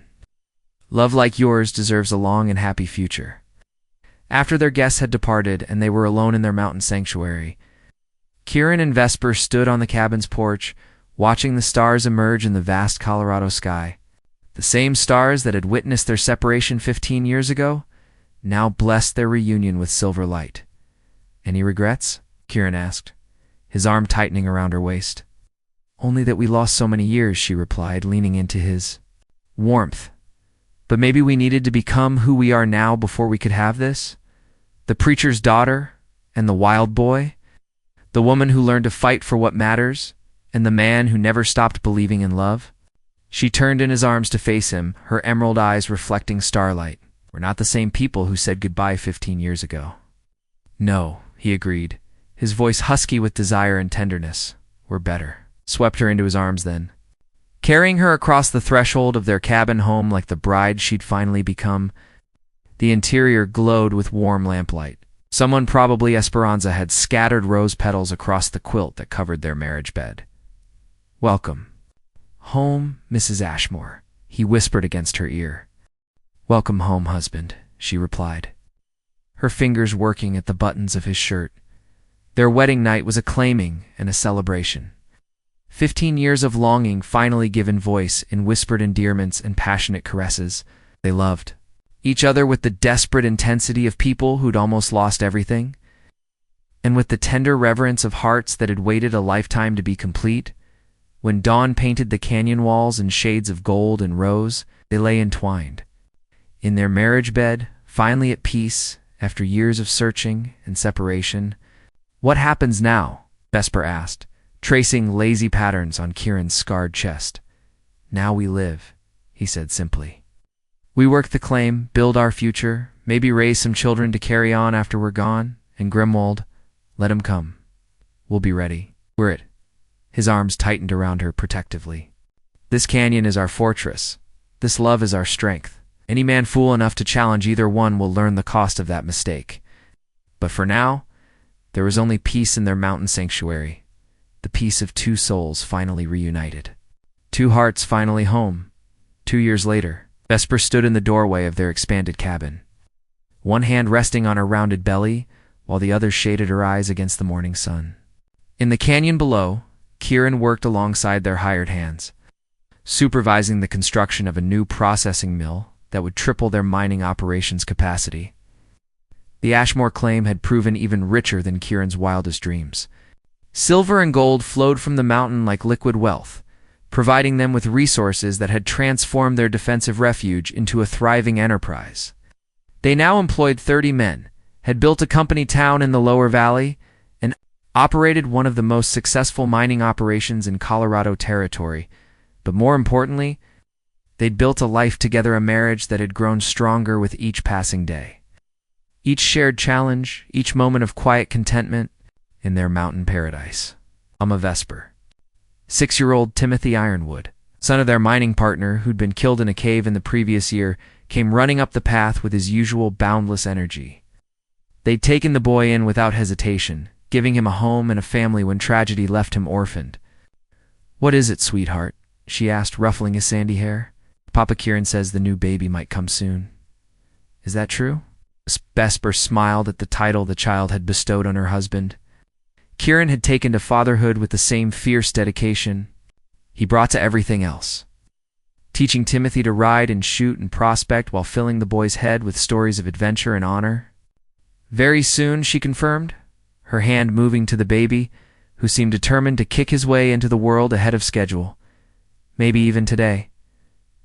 Love like yours deserves a long and happy future." After their guests had departed and they were alone in their mountain sanctuary, Kieran and Vesper stood on the cabin's porch, watching the stars emerge in the vast Colorado sky. The same stars that had witnessed their separation 15 years ago now blessed their reunion with silver light. "Any regrets?" Kieran asked, his arm tightening around her waist. "Only that we lost so many years," she replied, leaning into his warmth. "But maybe we needed to become who we are now before we could have this. The preacher's daughter and the wild boy, the woman who learned to fight for what matters, and the man who never stopped believing in love." She turned in his arms to face him, her emerald eyes reflecting starlight. "We're not the same people who said goodbye 15 years ago." "No," he agreed, his voice husky with desire and tenderness. "We're better." Swept her into his arms then, carrying her across the threshold of their cabin home like the bride she'd finally become. The interior glowed with warm lamplight. Someone, probably Esperanza, had scattered rose petals across the quilt that covered their marriage bed. "Welcome home, Mrs. Ashmore," he whispered against her ear. "Welcome home, husband," she replied, her fingers working at the buttons of his shirt. Their wedding night was a claiming and a celebration. 15 years of longing finally given voice in whispered endearments and passionate caresses. They loved each other with the desperate intensity of people who'd almost lost everything, and with the tender reverence of hearts that had waited a lifetime to be complete. When dawn painted the canyon walls in shades of gold and rose, they lay entwined in their marriage bed, finally at peace after years of searching and separation. "What happens now?" Vesper asked, tracing lazy patterns on Kieran's scarred chest. "Now we live," he said simply. "We work the claim, build our future, maybe raise some children to carry on after we're gone, and Grimwald, let him come. We'll be ready. We're it." His arms tightened around her protectively. "This canyon is our fortress. This love is our strength. Any man fool enough to challenge either one will learn the cost of that mistake. But for now, there was only peace in their mountain sanctuary, the peace of two souls finally reunited. Two hearts finally home. 2 years later, Vesper stood in the doorway of their expanded cabin, one hand resting on her rounded belly, while the other shaded her eyes against the morning sun. In the canyon below, Kieran worked alongside their hired hands, supervising the construction of a new processing mill that would triple their mining operations capacity. The Ashmore claim had proven even richer than Kieran's wildest dreams. Silver and gold flowed from the mountain like liquid wealth, providing them with resources that had transformed their defensive refuge into a thriving enterprise. They now employed 30 men, had built a company town in the lower valley, and operated one of the most successful mining operations in Colorado territory. But more importantly, they'd built a life together, a marriage that had grown stronger with each passing day. Each shared challenge, each moment of quiet contentment in their mountain paradise. Alma Vesper. 6-year-old Timothy Ironwood, son of their mining partner who'd been killed in a cave in the previous year, came running up the path with his usual boundless energy. They'd taken the boy in without hesitation, giving him a home and a family when tragedy left him orphaned. "What is it, sweetheart?" she asked, ruffling his sandy hair. "Papa Kieran says the new baby might come soon." "Is that true?" Vesper smiled at the title the child had bestowed on her husband. Kieran had taken to fatherhood with the same fierce dedication he brought to everything else, teaching Timothy to ride and shoot and prospect while filling the boy's head with stories of adventure and honor. "Very soon," she confirmed, her hand moving to the baby, who seemed determined to kick his way into the world ahead of schedule. "Maybe even today."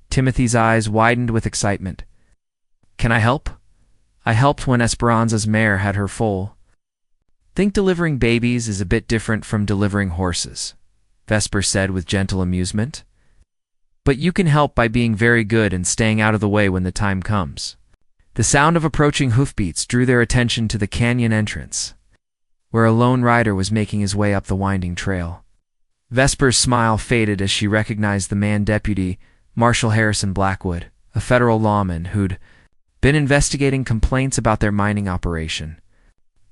Timothy's eyes widened with excitement. "Can I help?" "I helped when Esperanza's mare had her foal." "Think delivering babies is a bit different from delivering horses," Vesper said with gentle amusement. "But you can help by being very good and staying out of the way when the time comes." The sound of approaching hoofbeats drew their attention to the canyon entrance, where a lone rider was making his way up the winding trail. Vesper's smile faded as she recognized the man deputy, Marshal Harrison Blackwood, a federal lawman who'd been investigating complaints about their mining operation.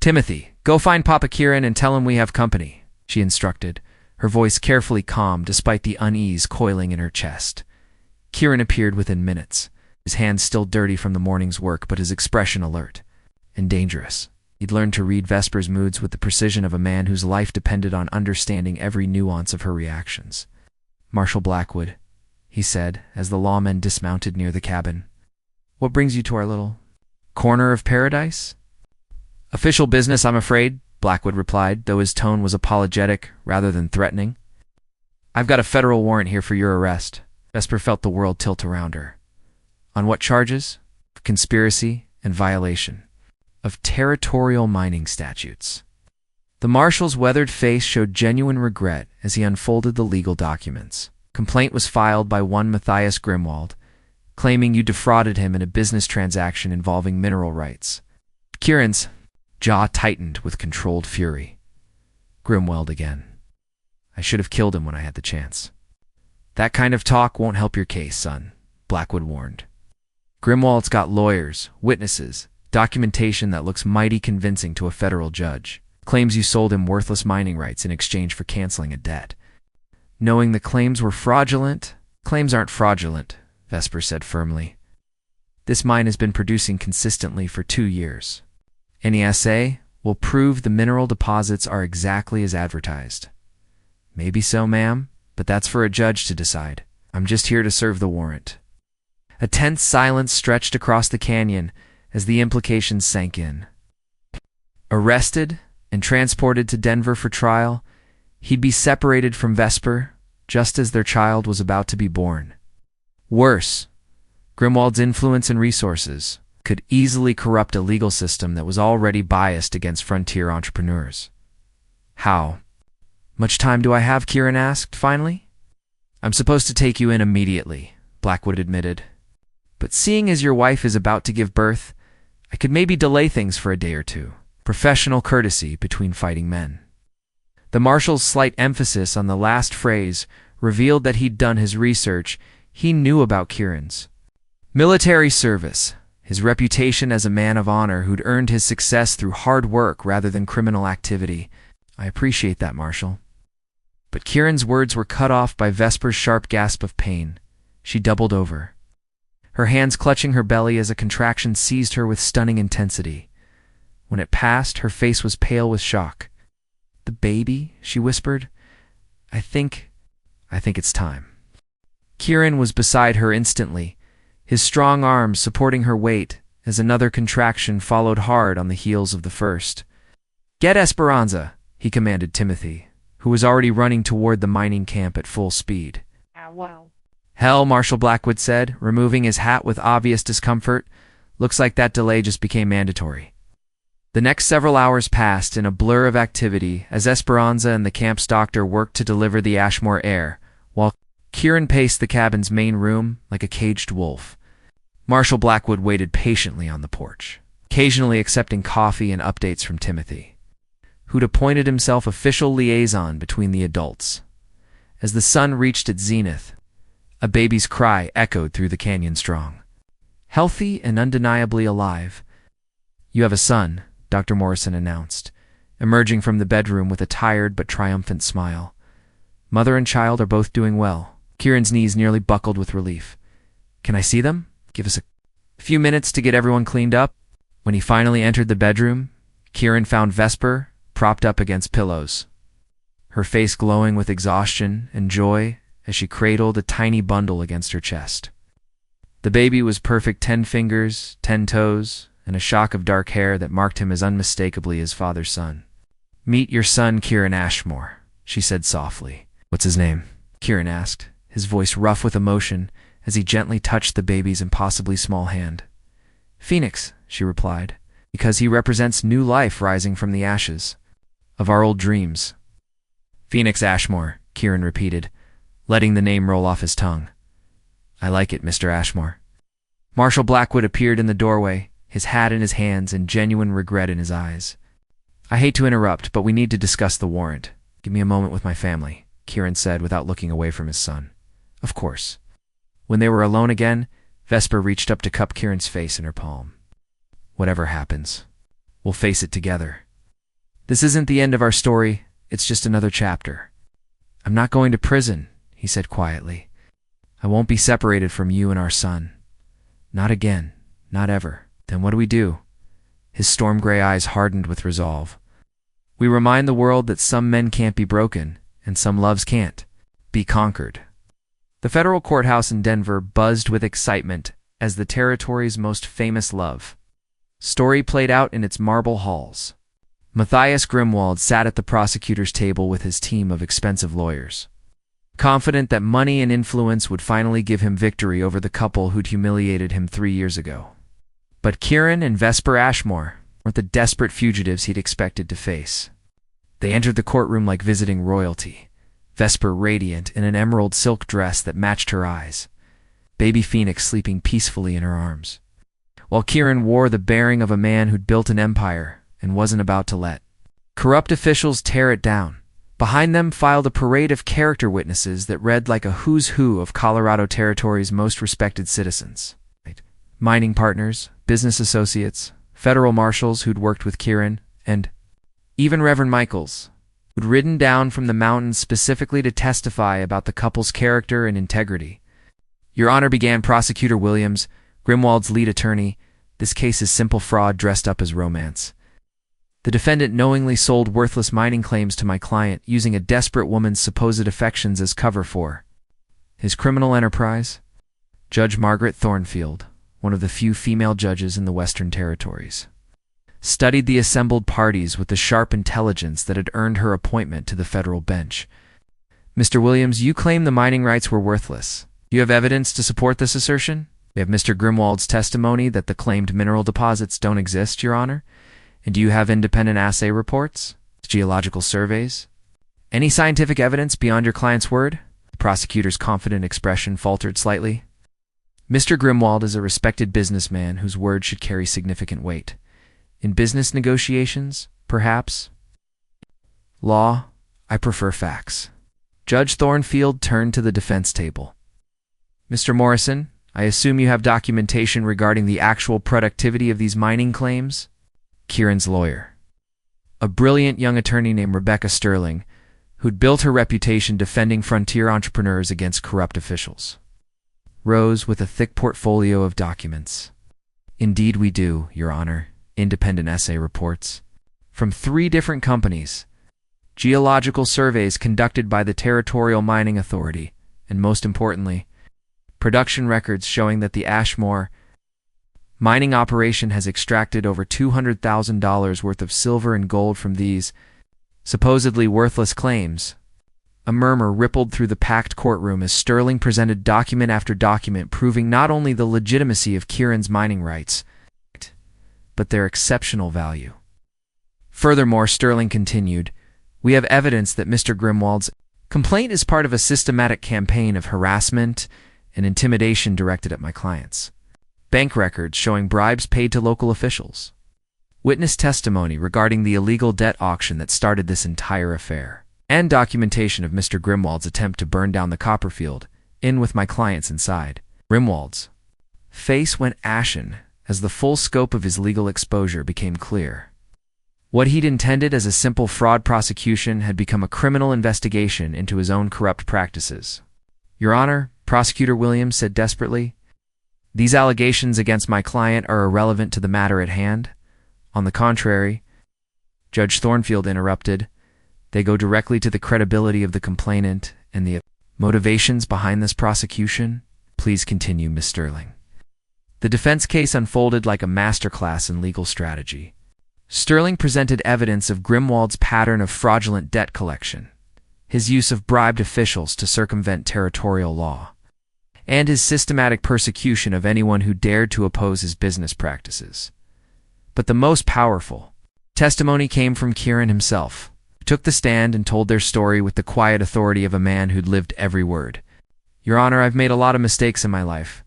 "Timothy, go find Papa Kieran and tell him we have company," she instructed, her voice carefully calm despite the unease coiling in her chest. Kieran appeared within minutes, his hands still dirty from the morning's work, but his expression alert and dangerous. He'd learned to read Vesper's moods with the precision of a man whose life depended on understanding every nuance of her reactions. "Marshal Blackwood," he said, as the lawmen dismounted near the cabin. "What brings you to our little corner of paradise?" "Official business, I'm afraid," Blackwood replied, though his tone was apologetic rather than threatening. "I've got a federal warrant here for your arrest." Vesper felt the world tilt around her. "On what charges?" "Conspiracy and violation of territorial mining statutes." The marshal's weathered face showed genuine regret as he unfolded the legal documents. Complaint was filed by one Matthias Grimwald, claiming you defrauded him in a business transaction involving mineral rights. Kieran's jaw tightened with controlled fury. Grimwald again. "I should have killed him when I had the chance." "That kind of talk won't help your case, son," Blackwood warned. "Grimwald's got lawyers, witnesses, documentation that looks mighty convincing to a federal judge. Claims you sold him worthless mining rights in exchange for canceling a debt." "Knowing the claims were fraudulent?" "Claims aren't fraudulent," Vesper said firmly. "This mine has been producing consistently for 2 years. Any assay will prove the mineral deposits are exactly as advertised." "Maybe so, ma'am, but that's for a judge to decide. I'm just here to serve the warrant." A tense silence stretched across the canyon as the implications sank in. Arrested and transported to Denver for trial, he'd be separated from Vesper just as their child was about to be born. Worse, Grimwald's influence and resources could easily corrupt a legal system that was already biased against frontier entrepreneurs. "How much time do I have?" Kieran asked, finally. "I'm supposed to take you in immediately," Blackwood admitted. "But seeing as your wife is about to give birth, I could maybe delay things for a day or two. Professional courtesy between fighting men." The marshal's slight emphasis on the last phrase revealed that he'd done his research. He knew about Kieran's military service, his reputation as a man of honor who'd earned his success through hard work rather than criminal activity. "I appreciate that, Marshal." But Kieran's words were cut off by Vesper's sharp gasp of pain. She doubled over, her hands clutching her belly as a contraction seized her with stunning intensity. When it passed, her face was pale with shock. "The baby?" she whispered. I think it's time." Kieran was beside her instantly, his strong arms supporting her weight as another contraction followed hard on the heels of the first. "Get Esperanza," he commanded Timothy, who was already running toward the mining camp at full speed. Wow. "Hell," Marshal Blackwood said, removing his hat with obvious discomfort. "Looks like that delay just became mandatory." The next several hours passed in a blur of activity as Esperanza and the camp's doctor worked to deliver the Ashmore heir, while Kieran paced the cabin's main room like a caged wolf. Marshal Blackwood waited patiently on the porch, occasionally accepting coffee and updates from Timothy, who'd appointed himself official liaison between the adults. As the sun reached its zenith, a baby's cry echoed through the canyon strong. Healthy and undeniably alive. "You have a son," Dr. Morrison announced, emerging from the bedroom with a tired but triumphant smile. "Mother and child are both doing well." Kieran's knees nearly buckled with relief. "Can I see them? Give us a few minutes to get everyone cleaned up." When he finally entered the bedroom, Kieran found Vesper propped up against pillows, her face glowing with exhaustion and joy as she cradled a tiny bundle against her chest. The baby was perfect 10 fingers, 10 toes, and a shock of dark hair that marked him as unmistakably his father's son. "Meet your son, Kieran Ashmore," she said softly. "What's his name?" Kieran asked, his voice rough with emotion as he gently touched the baby's impossibly small hand. "Phoenix," she replied, "because he represents new life rising from the ashes of our old dreams." "Phoenix Ashmore," Kieran repeated, letting the name roll off his tongue. "I like it, Mr. Ashmore." Marshal Blackwood appeared in the doorway, his hat in his hands and genuine regret in his eyes. "I hate to interrupt, but we need to discuss the warrant. Give me a moment with my family," Kieran said without looking away from his son. "Of course." When they were alone again, Vesper reached up to cup Kieran's face in her palm. "Whatever happens, we'll face it together. This isn't the end of our story, it's just another chapter." "I'm not going to prison," he said quietly. "I won't be separated from you and our son. Not again. Not ever. Then what do we do? His storm-gray eyes hardened with resolve. We remind the world that some men can't be broken, and some loves can't be conquered. The federal courthouse in Denver buzzed with excitement as the territory's most famous love story played out in its marble halls. Matthias Grimwald sat at the prosecutor's table with his team of expensive lawyers, confident that money and influence would finally give him victory over the couple who'd humiliated him 3 years ago. But Kieran and Vesper Ashmore weren't the desperate fugitives he'd expected to face. They entered the courtroom like visiting royalty, Vesper radiant in an emerald silk dress that matched her eyes, baby Phoenix sleeping peacefully in her arms, while Kieran wore the bearing of a man who'd built an empire and wasn't about to let corrupt officials tear it down. Behind them filed a parade of character witnesses that read like a who's who of Colorado Territory's most respected citizens. Mining partners, business associates, federal marshals who'd worked with Kieran, and even Reverend Michaels, who'd ridden down from the mountains specifically to testify about the couple's character and integrity. Your Honor, began Prosecutor Williams, Grimwald's lead attorney, this case is simple fraud dressed up as romance. The defendant knowingly sold worthless mining claims to my client using a desperate woman's supposed affections as cover for his criminal enterprise. Judge Margaret Thornfield, one of the few female judges in the Western Territories, studied the assembled parties with the sharp intelligence that had earned her appointment to the federal bench. Mr. Williams, you claim the mining rights were worthless. Do you have evidence to support this assertion? We have Mr. Grimwald's testimony that the claimed mineral deposits don't exist, Your Honor. And do you have independent assay reports, geological surveys? Any scientific evidence beyond your client's word? The prosecutor's confident expression faltered slightly. Mr. Grimwald is a respected businessman whose word should carry significant weight. In business negotiations, perhaps. Law, I prefer facts. Judge Thornfield turned to the defense table. Mr. Morrison, I assume you have documentation regarding the actual productivity of these mining claims? Kieran's lawyer, a brilliant young attorney named Rebecca Sterling, who'd built her reputation defending frontier entrepreneurs against corrupt officials, rose with a thick portfolio of documents. Indeed we do, Your Honor. Independent essay reports from 3 different companies, geological surveys conducted by the Territorial Mining Authority, and most importantly, production records showing that the Ashmore mining operation has extracted over $200,000 worth of silver and gold from these supposedly worthless claims. A murmur rippled through the packed courtroom as Sterling presented document after document proving not only the legitimacy of Kieran's mining rights, but their exceptional value. Furthermore, Sterling continued, we have evidence that Mr. Grimwald's complaint is part of a systematic campaign of harassment and intimidation directed at my clients. Bank records showing bribes paid to local officials. Witness testimony regarding the illegal debt auction that started this entire affair. And documentation of Mr. Grimwald's attempt to burn down the copperfield, in with my clients inside. Grimwald's face went ashen as the full scope of his legal exposure became clear. What he'd intended as a simple fraud prosecution had become a criminal investigation into his own corrupt practices. Your Honor, Prosecutor Williams said desperately, these allegations against my client are irrelevant to the matter at hand. On the contrary, Judge Thornfield interrupted, they go directly to the credibility of the complainant and the motivations behind this prosecution. Please continue, Miss Sterling. The defense case unfolded like a masterclass in legal strategy. Sterling presented evidence of Grimwald's pattern of fraudulent debt collection, his use of bribed officials to circumvent territorial law, and his systematic persecution of anyone who dared to oppose his business practices. But the most powerful testimony came from Kieran himself, who took the stand and told their story with the quiet authority of a man who'd lived every word. Your Honor, I've made a lot of mistakes in my life,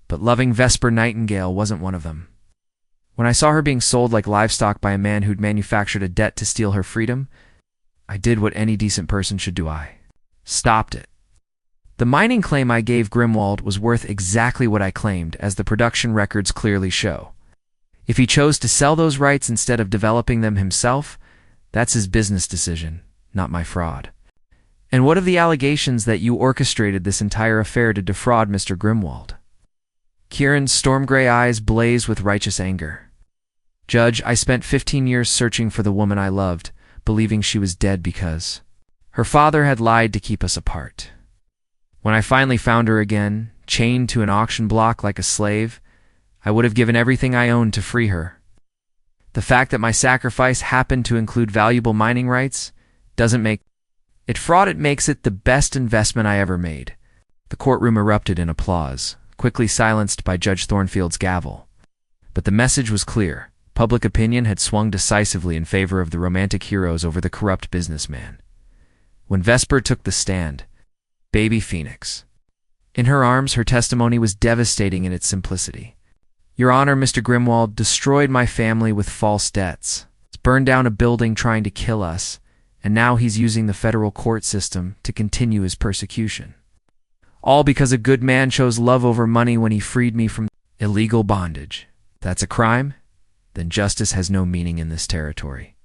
but loving Vesper Nightingale wasn't one of them. When I saw her being sold like livestock by a man who'd manufactured a debt to steal her freedom, I did what any decent person should do. I stopped it. The mining claim I gave Grimwald was worth exactly what I claimed, as the production records clearly show. If he chose to sell those rights instead of developing them himself, that's his business decision, not my fraud. And what of the allegations that you orchestrated this entire affair to defraud Mr. Grimwald? Kieran's storm-gray eyes blazed with righteous anger. "Judge, I spent 15 years searching for the woman I loved, believing she was dead because her father had lied to keep us apart. When I finally found her again, chained to an auction block like a slave, I would have given everything I owned to free her. The fact that my sacrifice happened to include valuable mining rights doesn't make it fraud. It makes it the best investment I ever made." The courtroom erupted in applause, quickly silenced by Judge Thornfield's gavel. But the message was clear. Public opinion had swung decisively in favor of the romantic heroes over the corrupt businessman. When Vesper took the stand, baby Phoenix, in her arms, her testimony was devastating in its simplicity. "Your Honor, Mr. Grimwald destroyed my family with false debts. He's burned down a building trying to kill us, and now he's using the federal court system to continue his persecution. All because a good man chose love over money when he freed me from illegal bondage. That's a crime? Then justice has no meaning in this territory."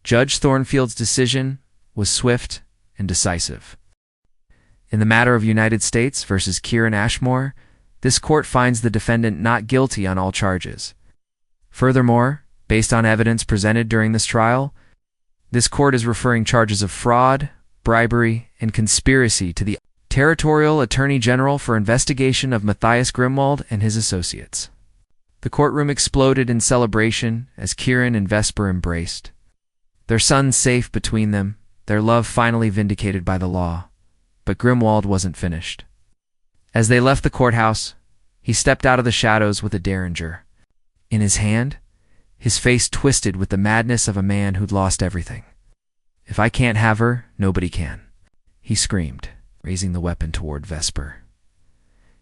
Judge Thornfield's decision was swift and decisive. In the matter of United States versus Kieran Ashmore, this court finds the defendant not guilty on all charges. Furthermore, based on evidence presented during this trial, this court is referring charges of fraud, bribery, and conspiracy to the Territorial Attorney General for investigation of Matthias Grimwald and his associates. The courtroom exploded in celebration as Kieran and Vesper embraced. Their son safe between them, their love finally vindicated by the law. But Grimwald wasn't finished. As they left the courthouse, he stepped out of the shadows with a derringer. In his hand, his face twisted with the madness of a man who'd lost everything. "If I can't have her, nobody can," he screamed, raising the weapon toward Vesper.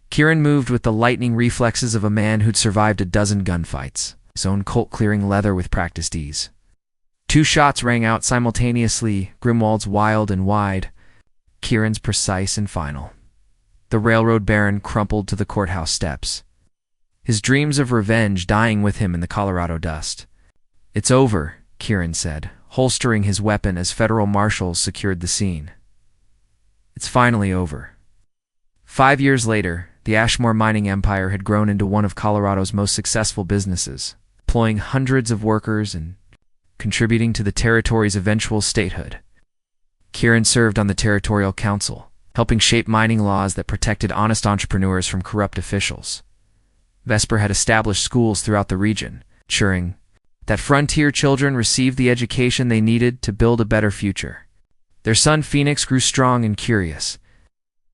Kieran moved with the lightning reflexes of a man who'd survived a dozen gunfights, his own Colt-clearing leather with practiced ease. 2 shots rang out simultaneously, Grimwald's wild and wide, Kieran's precise and final. The railroad baron crumpled to the courthouse steps, his dreams of revenge dying with him in the Colorado dust. "It's over," Kieran said, holstering his weapon as federal marshals secured the scene. "It's finally over." 5 years later, the Ashmore mining empire had grown into one of Colorado's most successful businesses, employing hundreds of workers and contributing to the territory's eventual statehood. Kieran served on the territorial council, helping shape mining laws that protected honest entrepreneurs from corrupt officials. Vesper had established schools throughout the region, ensuring that frontier children received the education they needed to build a better future. Their son Phoenix grew strong and curious,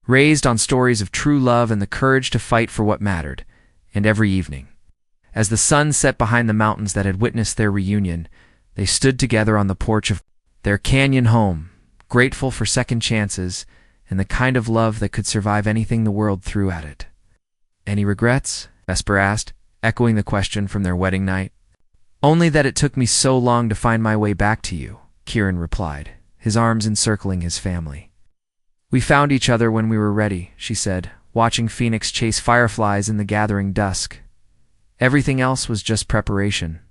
raised on stories of true love and the courage to fight for what mattered. And every evening, as the sun set behind the mountains that had witnessed their reunion, they stood together on the porch of their canyon home, grateful for second chances and the kind of love that could survive anything the world threw at it. "Any regrets?" Vesper asked, echoing the question from their wedding night. "Only that it took me so long to find my way back to you," Kieran replied, his arms encircling his family. "We found each other when we were ready," she said, watching Phoenix chase fireflies in the gathering dusk. Everything else was just preparation.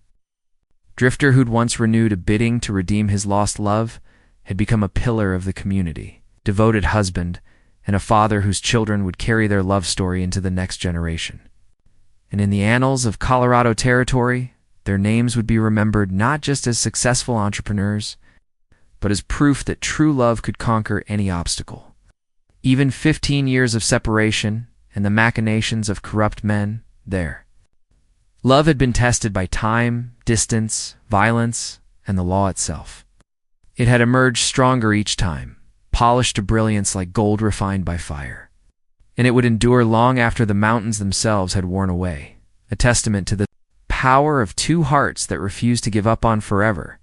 Drifter, who'd once renewed a bidding to redeem his lost love, had become a pillar of the community, devoted husband, and a father whose children would carry their love story into the next generation. And in the annals of Colorado territory, their names would be remembered not just as successful entrepreneurs, but as proof that true love could conquer any obstacle. Even 15 years of separation and the machinations of corrupt men, their love had been tested by time, distance, violence, and the law itself. It had emerged stronger each time, polished to brilliance like gold refined by fire. And it would endure long after the mountains themselves had worn away, a testament to the power of 2 hearts that refused to give up on forever,